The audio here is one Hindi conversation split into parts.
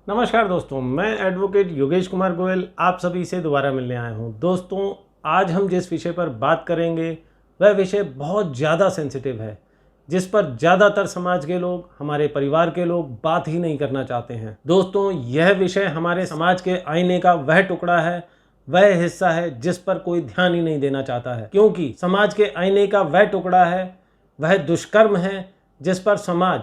नमस्कार दोस्तों, मैं एडवोकेट योगेश कुमार गोयल आप सभी से दोबारा मिलने आया हूं। दोस्तों, आज हम जिस विषय पर बात करेंगे वह विषय बहुत ज़्यादा सेंसिटिव है, जिस पर ज़्यादातर समाज के लोग, हमारे परिवार के लोग बात ही नहीं करना चाहते हैं। दोस्तों, यह विषय हमारे समाज के आईने का वह टुकड़ा है, वह हिस्सा है जिस पर कोई ध्यान ही नहीं देना चाहता है, क्योंकि समाज के आईने का वह टुकड़ा है, वह दुष्कर्म है जिस पर समाज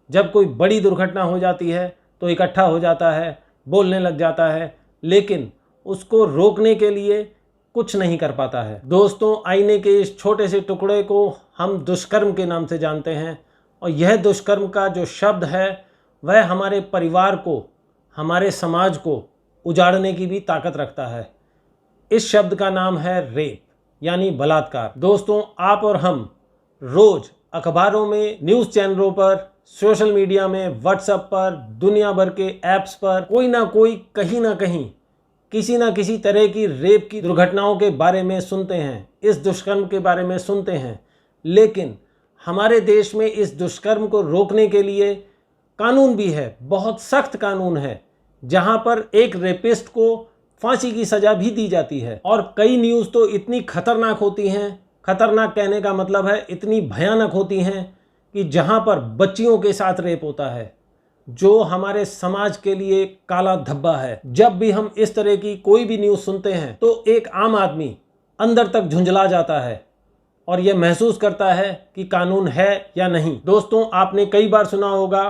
जब कोई बड़ी दुर्घटना हो जाती है तो इकट्ठा हो जाता है, बोलने लग जाता है, लेकिन उसको रोकने के लिए कुछ नहीं कर पाता है। दोस्तों, आईने के इस छोटे से टुकड़े को हम दुष्कर्म के नाम से जानते हैं, और यह दुष्कर्म का जो शब्द है वह हमारे परिवार को, हमारे समाज को उजाड़ने की भी ताकत रखता है। इस शब्द का नाम है रेप, यानी बलात्कार। दोस्तों, आप और हम रोज अखबारों में, न्यूज़ चैनलों पर, सोशल मीडिया में, व्हाट्सएप पर, दुनिया भर के ऐप्स पर कोई ना कोई, कहीं ना कहीं, किसी ना किसी तरह की रेप की दुर्घटनाओं के बारे में सुनते हैं, इस दुष्कर्म के बारे में सुनते हैं। लेकिन हमारे देश में इस दुष्कर्म को रोकने के लिए कानून भी है, बहुत सख्त कानून है, जहां पर एक रेपिस्ट को फांसी की सजा भी दी जाती है। और कई न्यूज़ तो इतनी खतरनाक होती हैं, खतरनाक कहने का मतलब है इतनी भयानक होती हैं, कि जहां पर बच्चियों के साथ रेप होता है, जो हमारे समाज के लिए काला धब्बा है। जब भी हम इस तरह की कोई भी न्यूज़ सुनते हैं तो एक आम आदमी अंदर तक झुंझला जाता है और यह महसूस करता है कि कानून है या नहीं। दोस्तों, आपने कई बार सुना होगा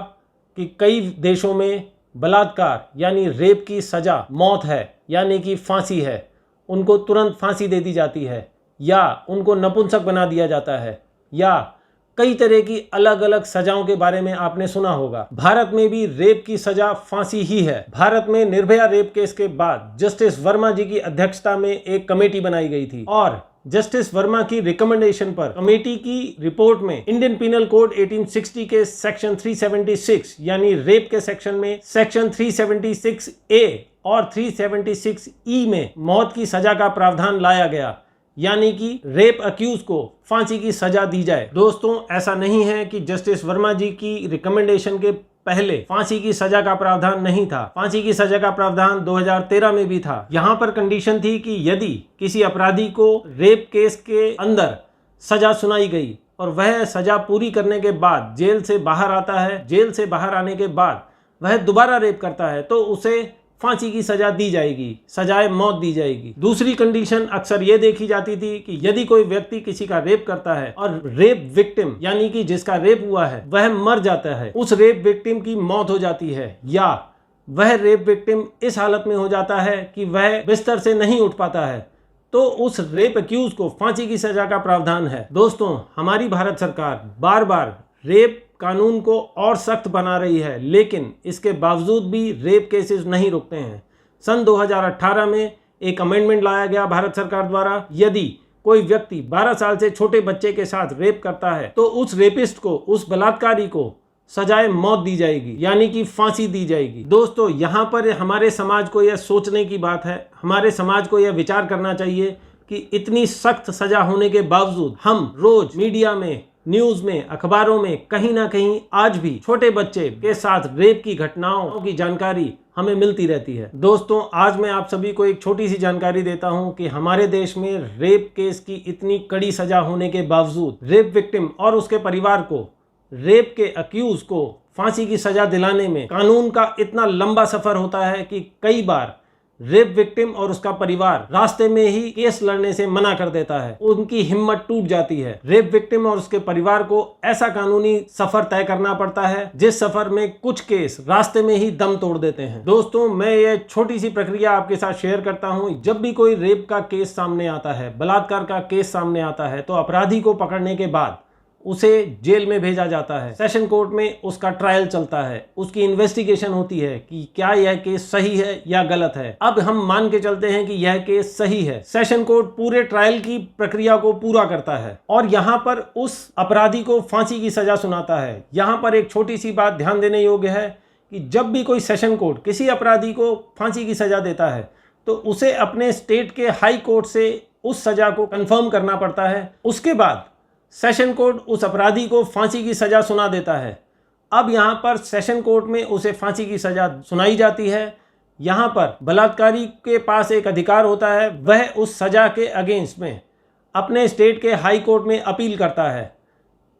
कि कई देशों में बलात्कार यानी रेप की सजा मौत है, यानी कि फांसी है। उनको तुरंत फांसी दे दी जाती है, या उनको नपुंसक बना दिया जाता है, या कई तरह की अलग अलग सजाओं के बारे में आपने सुना होगा। भारत में भी रेप की सजा फांसी ही है। भारत में निर्भया रेप केस के बाद जस्टिस वर्मा जी की अध्यक्षता में एक कमेटी बनाई गई थी, और जस्टिस वर्मा की रिकमेंडेशन पर कमेटी की रिपोर्ट में इंडियन पिनल कोड 1860 के सेक्शन 376 यानी रेप के सेक्शन में सेक्शन 376A और 376E में मौत की सजा का प्रावधान लाया गया, यानी कि रेप अक्यूज को फांसी की सजा दी जाए। दोस्तों, ऐसा नहीं है कि जस्टिस वर्मा जी की रिकमेंडेशन के पहले फांसी की सजा का प्रावधान नहीं था। फांसी की सजा का प्रावधान 2013 में भी था। यहाँ पर कंडीशन थी कि यदि किसी अपराधी को रेप केस के अंदर सजा सुनाई गई और वह सजा पूरी करने के बाद जेल से बाहर आता है, जेल से बाहर आने के बाद वह दोबारा रेप करता है, तो उसे फांसी की सजा दी जाएगी, सजाए मौत दी जाएगी। दूसरी कंडीशन अक्सर ये देखी जाती थी कि यदि कोई व्यक्ति किसी का रेप करता है और रेप विक्टिम यानी कि जिसका रेप हुआ है वह मर जाता है, उस रेप विक्टिम की मौत हो जाती है, या वह रेप विक्टिम इस हालत में हो जाता है कि वह बिस्तर से नहीं उठ पाता है, तो उस रेप एक्यूज को फांसी की सजा का प्रावधान है। दोस्तों, हमारी भारत सरकार बार बार रेप कानून को और सख्त बना रही है, लेकिन इसके बावजूद भी रेप केसेस नहीं रुकते हैं। सन 2018 में एक अमेंडमेंट लाया गया भारत सरकार द्वारा। यदि कोई व्यक्ति 12 साल से छोटे बच्चे के साथ रेप करता है तो उस रेपिस्ट को, उस बलात्कारी को सजाए मौत दी जाएगी, यानी कि फांसी दी जाएगी। दोस्तों, यहाँ पर हमारे समाज को यह सोचने की बात है, हमारे समाज को यह विचार करना चाहिए कि इतनी सख्त सजा होने के बावजूद हम रोज मीडिया में, न्यूज में, अखबारों में कहीं ना कहीं आज भी छोटे बच्चे के साथ रेप की घटनाओं की जानकारी हमें मिलती रहती है। दोस्तों, आज मैं आप सभी को एक छोटी सी जानकारी देता हूं कि हमारे देश में रेप केस की इतनी कड़ी सजा होने के बावजूद रेप विक्टिम और उसके परिवार को, रेप के अक्यूज को फांसी की सजा दिलाने में कानून का इतना लंबा सफर होता है कि कई बार रेप विक्टिम और उसका परिवार रास्ते में ही केस लड़ने से मना कर देता है, उनकी हिम्मत टूट जाती है। रेप विक्टिम और उसके परिवार को ऐसा कानूनी सफर तय करना पड़ता है जिस सफर में कुछ केस रास्ते में ही दम तोड़ देते हैं। दोस्तों, मैं ये छोटी सी प्रक्रिया आपके साथ शेयर करता हूँ। जब भी कोई रेप का केस सामने आता है, बलात्कार का केस सामने आता है, तो अपराधी को पकड़ने के बाद उसे जेल में भेजा जाता है। सेशन कोर्ट में उसका ट्रायल चलता है, उसकी इन्वेस्टिगेशन होती है कि क्या यह केस सही है या गलत है। अब हम मान के चलते हैं कि यह केस सही है। सेशन कोर्ट पूरे ट्रायल की प्रक्रिया को पूरा करता है और यहाँ पर उस अपराधी को फांसी की सजा सुनाता है। यहाँ पर एक छोटी सी बात ध्यान देने योग्य है कि जब भी कोई सेशन कोर्ट किसी अपराधी को फांसी की सजा देता है तो उसे अपने स्टेट के हाई कोर्ट से उस सजा को कंफर्म करना पड़ता है। उसके बाद सेशन कोर्ट उस अपराधी को फांसी की सजा सुना देता है अब यहाँ पर सेशन कोर्ट में उसे फांसी की सजा सुनाई जाती है। यहाँ पर बलात्कारी के पास एक अधिकार होता है, वह उस सजा के अगेंस्ट में अपने स्टेट के हाई कोर्ट में अपील करता है।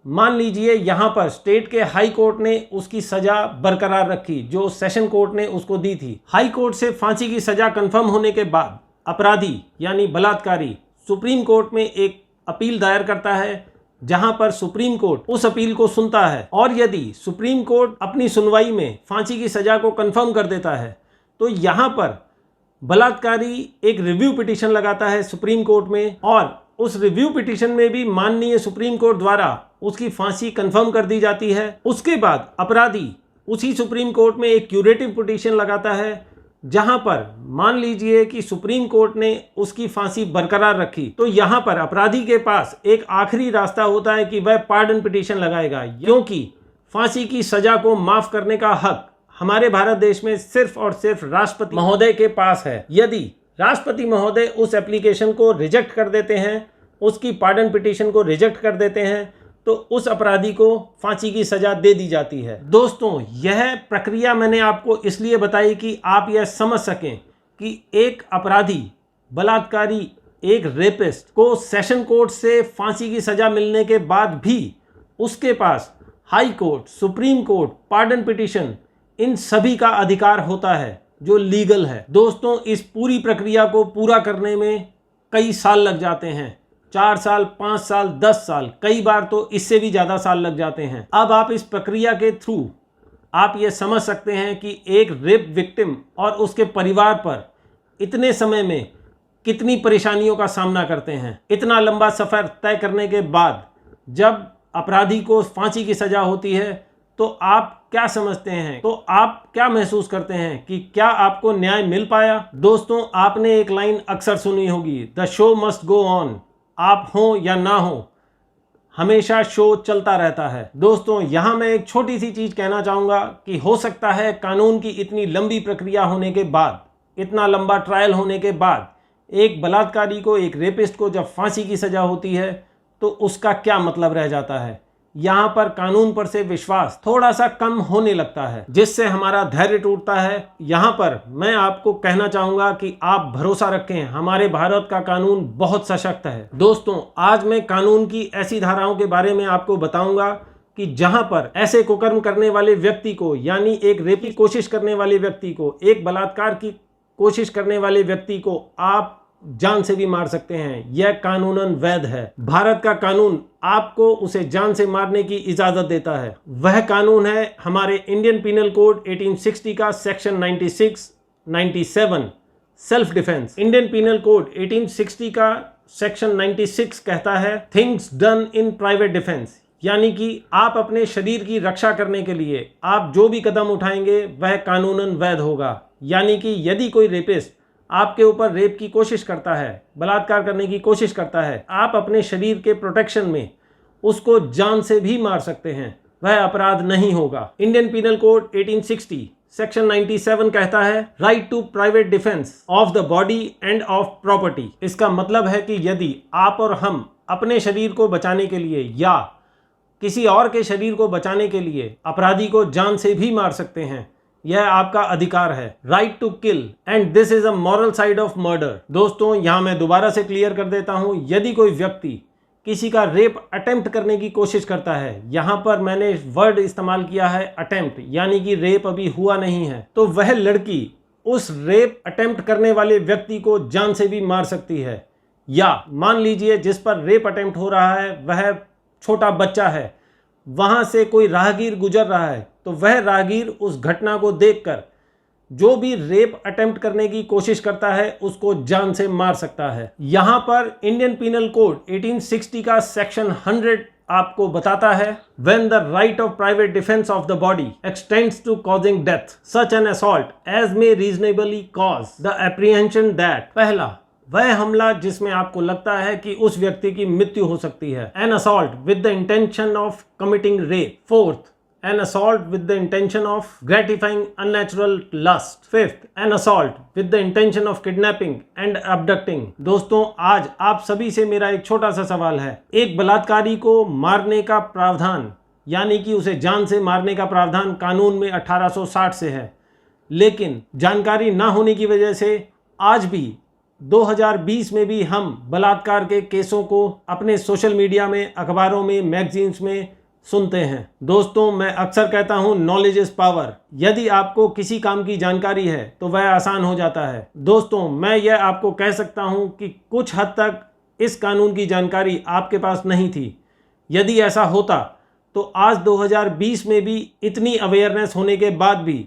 मान लीजिए यहाँ पर स्टेट के हाई कोर्ट ने उसकी सजा बरकरार रखी जो सेशन कोर्ट ने उसको दी थी। हाई कोर्ट से फांसी की सजा कंफर्म होने के बाद अपराधी यानी बलात्कारी सुप्रीम कोर्ट में एक अपील दायर करता है, जहां पर सुप्रीम कोर्ट उस अपील को सुनता है और यदि सुप्रीम कोर्ट अपनी सुनवाई में फांसी की सजा को कंफर्म कर देता है तो यहां पर बलात्कारी एक रिव्यू पिटीशन लगाता है सुप्रीम कोर्ट में और उस रिव्यू पिटीशन में भी माननीय सुप्रीम कोर्ट द्वारा उसकी फांसी कंफर्म कर दी जाती है। उसके बाद अपराधी उसी सुप्रीम कोर्ट में एक क्यूरेटिव पिटीशन लगाता है, जहां पर मान लीजिए कि सुप्रीम कोर्ट ने उसकी फांसी बरकरार रखी तो यहां पर अपराधी के पास एक आखिरी रास्ता होता है कि वह पार्डन पिटीशन लगाएगा, क्योंकि फांसी की सजा को माफ करने का हक हमारे भारत देश में सिर्फ और सिर्फ राष्ट्रपति महोदय के पास है। यदि राष्ट्रपति महोदय उस एप्लीकेशन को रिजेक्ट कर देते हैं, उसकी पार्डन पिटीशन को रिजेक्ट कर देते हैं, तो उस अपराधी को फांसी की सजा दे दी जाती है। दोस्तों, यह प्रक्रिया मैंने आपको इसलिए बताई कि आप यह समझ सकें कि एक अपराधी, बलात्कारी, एक रेपिस्ट को सेशन कोर्ट से फांसी की सजा मिलने के बाद भी उसके पास high court, supreme court, pardon petition, इन सभी का अधिकार होता है जो लीगल है। दोस्तों, इस पूरी प्रक्रिया को पूरा करने में कई साल लग जाते हैं, 4 साल, 5 साल, 10 साल, कई बार तो इससे भी ज़्यादा साल लग जाते हैं। अब आप इस प्रक्रिया के थ्रू आप ये समझ सकते हैं कि एक रेप विक्टिम और उसके परिवार पर इतने समय में कितनी परेशानियों का सामना करते हैं। इतना लंबा सफ़र तय करने के बाद जब अपराधी को फांसी की सज़ा होती है तो आप क्या समझते हैं, तो आप क्या महसूस करते हैं कि क्या आपको न्याय मिल पाया? दोस्तों, आपने एक लाइन अक्सर सुनी होगी, the show must go on. आप हो या ना हो, हमेशा शो चलता रहता है। दोस्तों, यहाँ मैं एक छोटी सी चीज़ कहना चाहूँगा कि हो सकता है कानून की इतनी लंबी प्रक्रिया होने के बाद, इतना लंबा ट्रायल होने के बाद, एक बलात्कारी को, एक रेपिस्ट को जब फांसी की सज़ा होती है तो उसका क्या मतलब रह जाता है। यहाँ पर कानून पर से विश्वास थोड़ा सा कम होने लगता है, जिससे हमारा धैर्य टूटता है। यहाँ पर मैं आपको कहना चाहूँगा कि आप भरोसा रखें, हमारे भारत का कानून बहुत सशक्त है। दोस्तों, आज मैं कानून की ऐसी धाराओं के बारे में आपको बताऊँगा कि जहाँ पर ऐसे कुकर्म करने वाले व्यक्ति को, यानी एक रेप की कोशिश करने वाले व्यक्ति को, एक बलात्कार की कोशिश करने वाले व्यक्ति को आप जान से भी मार सकते हैं। यह कानूनन वैध है। भारत का कानून आपको उसे जान से मारने की इजाजत देता है। वह कानून है हमारे इंडियन पिनल कोड 1860 का section 96, 97 self defence. Indian penal code 1860 का सेक्शन 96 कहता है things done in private defence, यानी कि आप अपने शरीर की रक्षा करने के लिए आप जो भी कदम उठाएंगे वह कानूनन वैध होगा। यानी कि यदि कोई रेपिस्ट आपके ऊपर रेप की कोशिश करता है, बलात्कार करने की कोशिश करता है, आप अपने शरीर के प्रोटेक्शन में उसको जान से भी मार सकते हैं, वह अपराध नहीं होगा। इंडियन पिनल कोड 1860 सेक्शन 97 कहता है right to private defence of the body and of property. इसका मतलब है कि यदि आप और हम अपने शरीर को बचाने के लिए या किसी और के शरीर को बचाने के लिए अपराधी को जान से भी मार सकते हैं, यह आपका अधिकार है। Right to kill and this is a moral side of murder. दोस्तों, यहां मैं दोबारा से क्लियर कर देता हूं, यदि कोई व्यक्ति किसी का रेप अटेम्प्ट करने की कोशिश करता है, यहां पर मैंने वर्ड इस्तेमाल किया है अटेम्प्ट, यानी कि रेप अभी हुआ नहीं है, तो वह लड़की उस रेप अटेम्प्ट करने वाले व्यक्ति को जान से भी मार सकती है। या मान लीजिए जिस पर रेप अटेम्प्ट हो रहा है वह छोटा बच्चा है, वहां से कोई राहगीर गुजर रहा है, तो वह राहगीर उस घटना को देखकर जो भी रेप अटेम्प्ट करने की कोशिश करता है उसको जान से मार सकता है। यहां पर इंडियन पिनल कोड 1860 का सेक्शन 100 आपको बताता है when the right of private defense of the body extends to causing death such an assault as may reasonably cause the apprehension that पहला, वह हमला जिसमें आपको लगता है कि उस व्यक्ति की मृत्यु हो सकती है, an assault with the intention of committing rape. Fourth, an assault with the intention of gratifying unnatural lust. Fifth, an assault with the intention of kidnapping and abducting. दोस्तों, आज आप सभी से मेरा एक छोटा सा सवाल है, एक बलात्कारी को मारने का प्रावधान यानी कि उसे जान से मारने का प्रावधान कानून में 1860 से है। लेकिन जानकारी ना होने की वजह से आज भी 2020 में भी हम बलात्कार के केसों को अपने सोशल मीडिया में, अखबारों में, मैगजीन्स में सुनते हैं। दोस्तों, मैं अक्सर कहता हूं नॉलेज इज पावर। यदि आपको किसी काम की जानकारी है तो वह आसान हो जाता है। दोस्तों, मैं यह आपको कह सकता हूं कि कुछ हद तक इस कानून की जानकारी आपके पास नहीं थी। यदि ऐसा होता तो आज 2020 में भी इतनी अवेयरनेस होने के बाद भी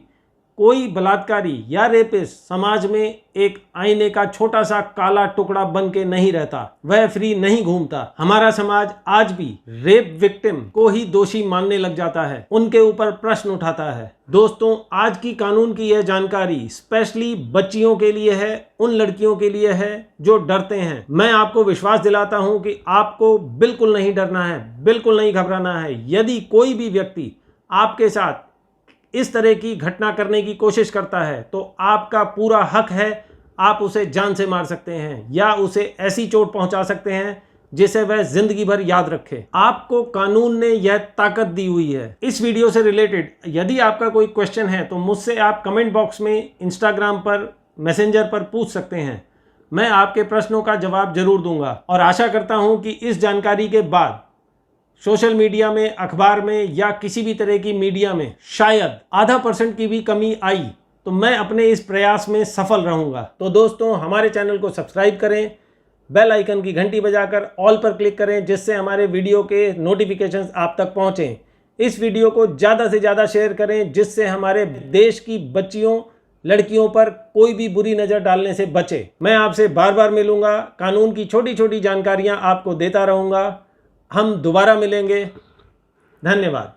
कोई बलात्कारी या रेपिस्ट समाज में एक आईने का छोटा सा काला टुकड़ा बन के नहीं रहता, वह फ्री नहीं घूमता। हमारा समाज आज भी रेप विक्टिम को ही दोषी मानने लग जाता है, उनके ऊपर प्रश्न उठाता है। दोस्तों, आज की कानून की यह जानकारी स्पेशली बच्चियों के लिए है, उन लड़कियों के लिए है जो डरते हैं। मैं आपको विश्वास दिलाता हूं कि आपको बिल्कुल नहीं डरना है, बिल्कुल नहीं घबराना है। यदि कोई भी व्यक्ति आपके साथ इस तरह की घटना करने की कोशिश करता है तो आपका पूरा हक है, आप उसे जान से मार सकते हैं या उसे ऐसी चोट पहुंचा सकते हैं जिसे वह जिंदगी भर याद रखे। आपको कानून ने यह ताकत दी हुई है। इस वीडियो से रिलेटेड यदि आपका कोई क्वेश्चन है तो मुझसे आप कमेंट बॉक्स में, इंस्टाग्राम पर, मैसेंजर पर पूछ सकते हैं। मैं आपके प्रश्नों का जवाब जरूर दूंगा और आशा करता हूं कि इस जानकारी के बाद सोशल मीडिया में, अखबार में या किसी भी तरह की मीडिया में शायद आधा % की भी कमी आई तो मैं अपने इस प्रयास में सफल रहूंगा। तो दोस्तों, हमारे चैनल को सब्सक्राइब करें, बेल आइकन की घंटी बजाकर ऑल पर क्लिक करें जिससे हमारे वीडियो के नोटिफिकेशंस आप तक पहुंचें। इस वीडियो को ज़्यादा से ज़्यादा शेयर करें जिससे हमारे देश की बच्चियों, लड़कियों पर कोई भी बुरी नज़र डालने से बचे। मैं आपसे बार बार मिलूंगा, कानून की छोटी छोटी जानकारियाँ आपको देता रहूँगा। हम दोबारा मिलेंगे। धन्यवाद।